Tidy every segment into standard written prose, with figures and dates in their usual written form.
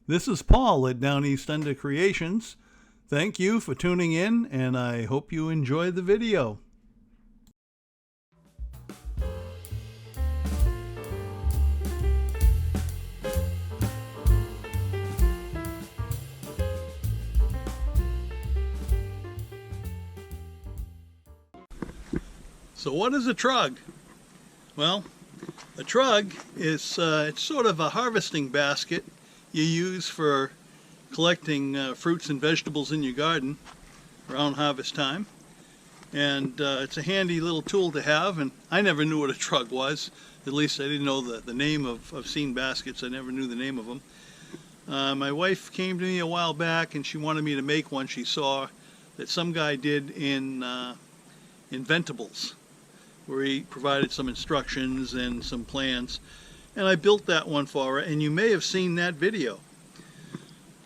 This is Paul at Downeast Under Creations. Thank you for tuning in, and I hope you enjoy the video. So what is a trug? Well, a trug is it's sort of a harvesting basket you use for collecting fruits and vegetables in your garden around harvest time. And it's a handy little tool to have, and I never knew what a trug was. At least I didn't know the name of, I've seen baskets, I never knew the name of them. My wife came to me a while back and she wanted me to make one she saw that some guy did in Inventables, where he provided some instructions and some plans, and I built that one for her, and you may have seen that video.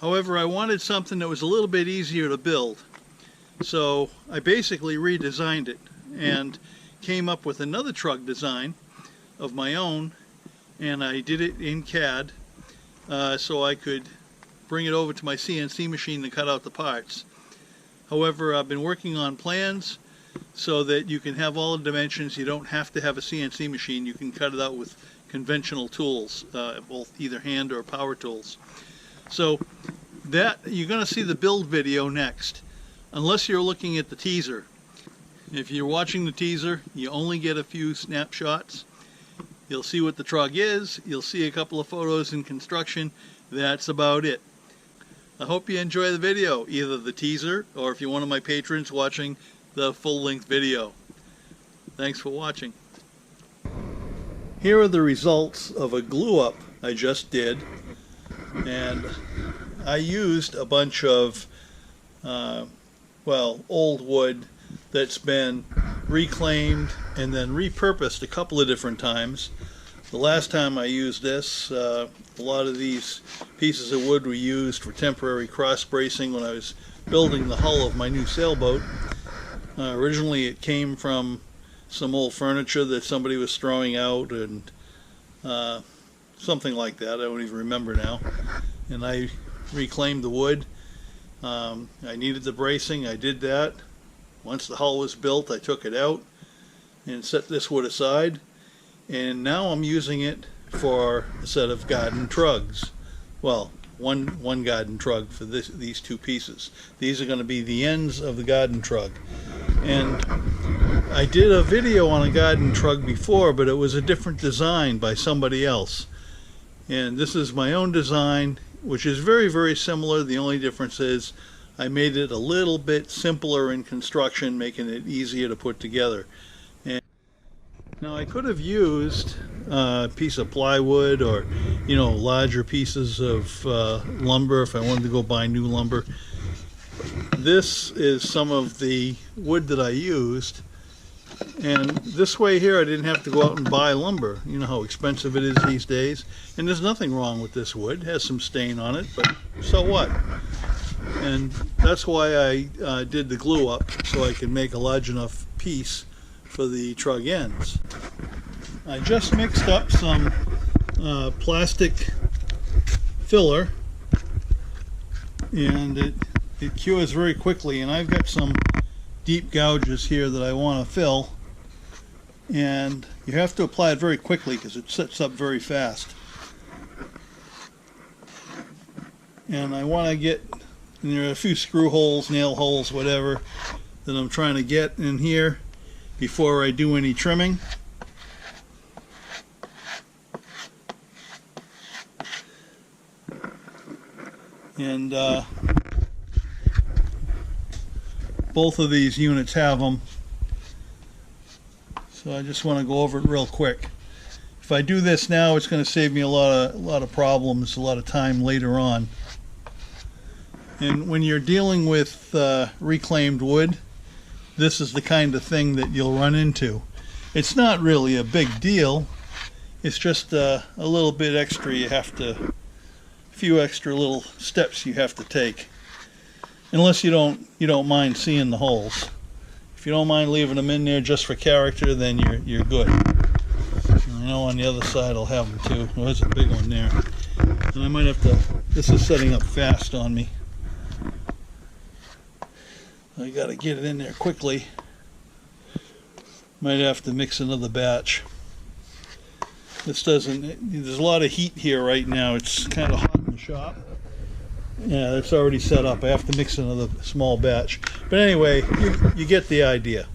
However, I wanted something that was a little bit easier to build, so I basically redesigned it and came up with another trug design of my own, and I did it in CAD so I could bring it over to my CNC machine to cut out the parts. However, I've been working on plans so that you can have all the dimensions. You don't have to have a CNC machine. You can cut it out with conventional tools, both either hand or power tools. So that you're going to see the build video next, unless you're looking at the teaser. If you're watching the teaser, you only get a few snapshots. You'll see what the trug is. You'll see a couple of photos in construction. That's about it. I hope you enjoy the video, either the teaser or if you're one of my patrons watching the full-length video. Thanks for watching. Here are the results of a glue-up I just did, and I used a bunch of old wood that's been reclaimed and then repurposed a couple of different times. The last time I used this, a lot of these pieces of wood were used for temporary cross bracing when I was building the hull of my new sailboat. Originally it came from some old furniture that somebody was throwing out, and something like that. I don't even remember now. And I reclaimed the wood. I needed the bracing. I did that. Once the hull was built, I took it out and set this wood aside. And now I'm using it for a set of garden trugs. Well, one garden trug for these two pieces. These are going to be the ends of the garden trug. And I did a video on a garden trug before, but it was a different design by somebody else. And this is my own design, which is very, very similar. The only difference is I made it a little bit simpler in construction, making it easier to put together. And now I could have used a piece of plywood or, larger pieces of lumber if I wanted to go buy new lumber. This is some of the wood that I used, and this way here I didn't have to go out and buy lumber. You know how expensive it is these days, and there's nothing wrong with this wood. It has some stain on it, but so what? And that's why I did the glue up, so I could make a large enough piece for the trug ends. I just mixed up some plastic filler, and it cures very quickly, and I've got some deep gouges here that I want to fill, and you have to apply it very quickly because it sets up very fast. And I want to get, and there are a few screw holes, nail holes, whatever, that I'm trying to get in here before I do any trimming. And both of these units have them, so I just want to go over it real quick. If I do this now, it's going to save me a lot of problems, a lot of time later on. And when you're dealing with reclaimed wood, this is the kind of thing that you'll run into. It's not really a big deal. It's just a little bit extra. You have to, a few extra little steps you have to take. Unless you don't mind seeing the holes. If you don't mind leaving them in there just for character, then you're good. I know on the other side I'll have them too. Oh, there's a big one there. And I might have to This is setting up fast on me. I gotta get it in there quickly. Might have to mix another batch. This doesn't, there's a lot of heat here right now. It's kind of hot in the shop. Yeah, it's already set up. I have to mix another small batch. But anyway, you get the idea.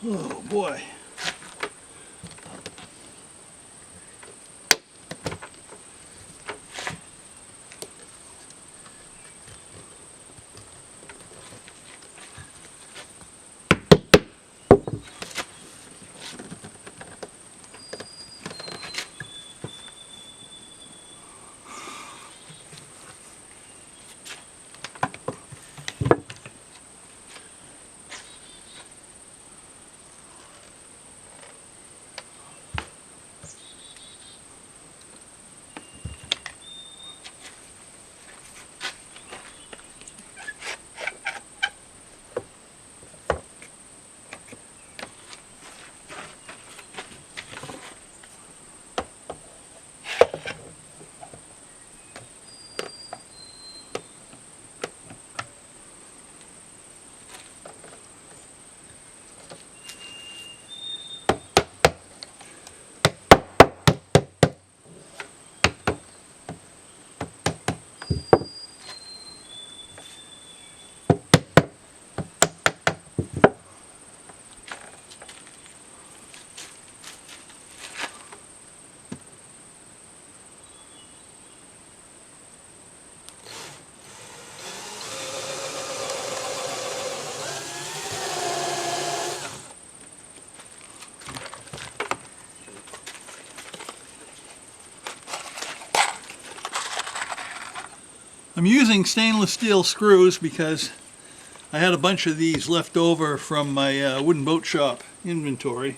Oh boy. I'm using stainless steel screws because I had a bunch of these left over from my wooden boat shop inventory.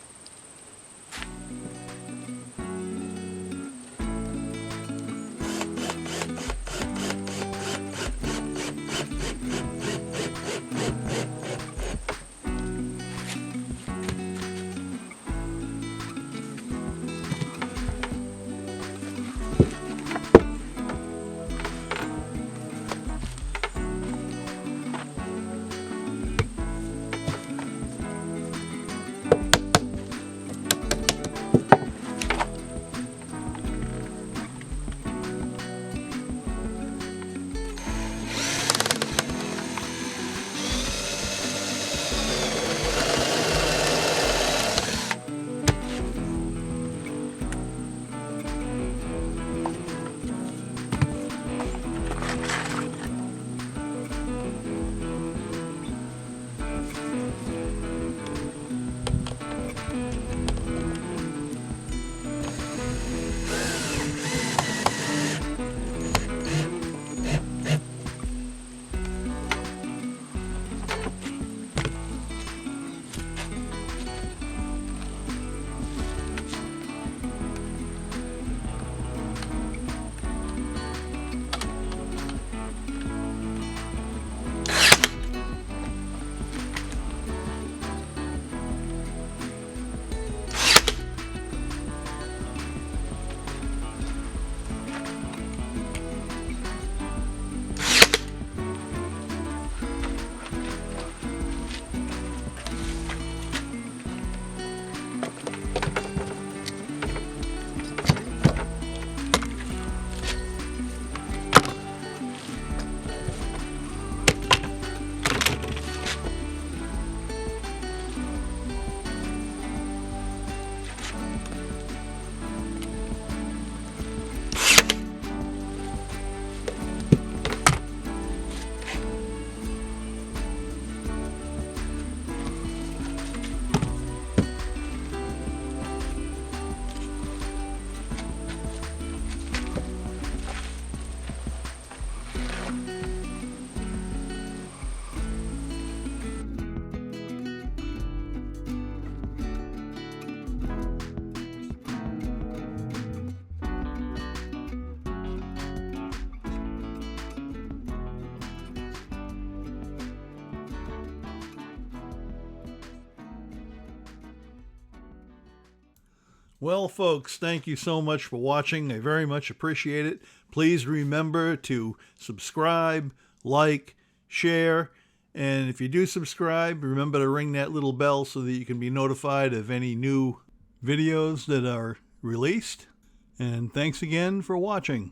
Well, folks, thank you so much for watching. I very much appreciate it. Please remember to subscribe, like, share, and if you do subscribe, remember to ring that little bell so that you can be notified of any new videos that are released. And thanks again for watching.